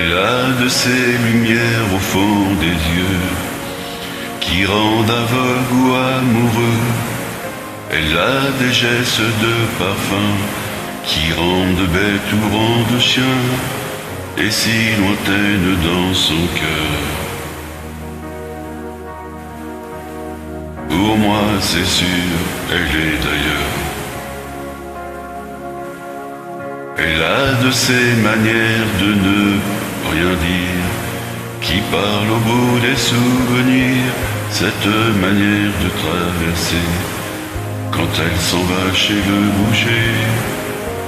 Elle a de ces lumières au fond des yeux qui rendent aveugle ou amoureux. Elle a des gestes de parfum qui rendent bête ou rendent chien, et si lointaine dans son cœur. Pour moi c'est sûr, elle est d'ailleurs. Elle a de ces manières de ne rien dire, qui parle au bout des souvenirs, cette manière de traverser, quand elle s'en va chez le boucher,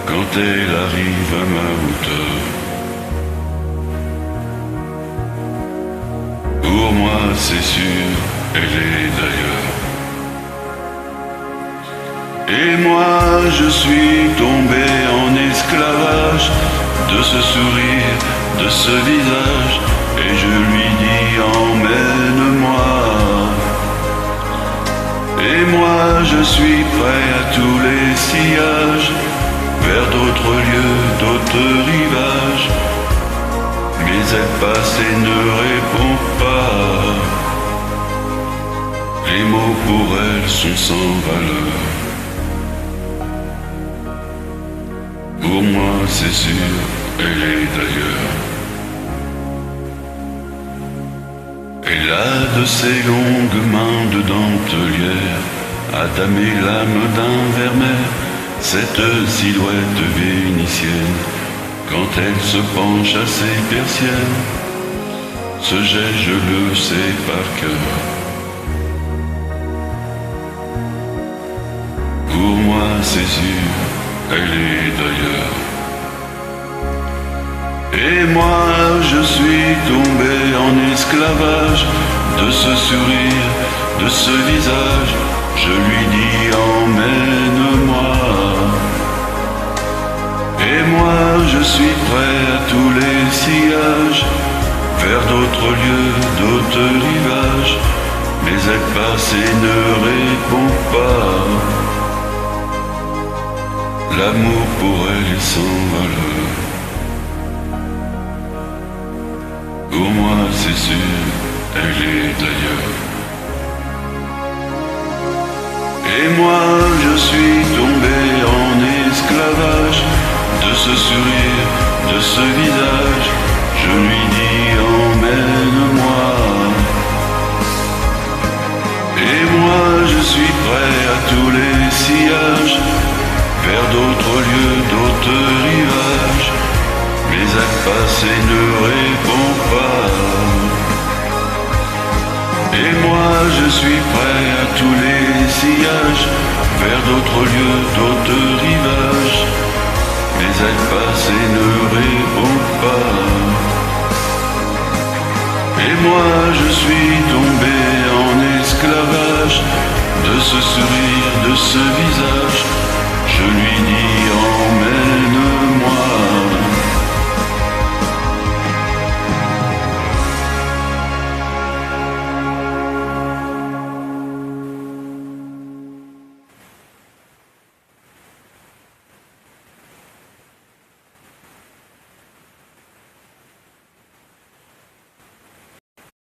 quand elle arrive à ma hauteur. Pour moi c'est sûr, elle est d'ailleurs. Et moi je suis tombé en esclavage de ce sourire, de ce visage, et je lui dis emmène-moi. Et moi je suis prêt à tous les sillages, vers d'autres lieux, d'autres rivages. Mais elle passe et ne répond pas. Les mots pour elle sont sans valeur. Pour moi c'est sûr, elle est d'ailleurs. Elle a de ces longues mains de dentelière à damer l'âme d'un vermeer, cette silhouette vénitienne, quand elle se penche à ses persiennes. Ce geste je le sais par cœur. Pour moi c'est sûr, elle est d'ailleurs. Et moi je suis tombé en esclavage de ce sourire, de ce visage. Je lui dis emmène-moi. Et moi je suis prêt à tous les sillages, vers d'autres lieux, d'autres rivages. Mais elle passe et ne répond pas. L'amour pour elle est sans valeur. Pour moi c'est sûr, elle est d'ailleurs. Et moi je suis tombé en esclavage de ce sourire, de ce visage. Je lui dis emmène-moi. Et moi je suis prêt à tous les sillages, vers d'autres lieux, d'autres rivages. Mais elle passe et ne répond pas. Et moi je suis prêt à tous les sillages, vers d'autres lieux, d'autres rivages. Mais elle passe et ne répond pas. Et moi je suis tombé en esclavage de ce sourire, de ce visage. Je lui dis emmène.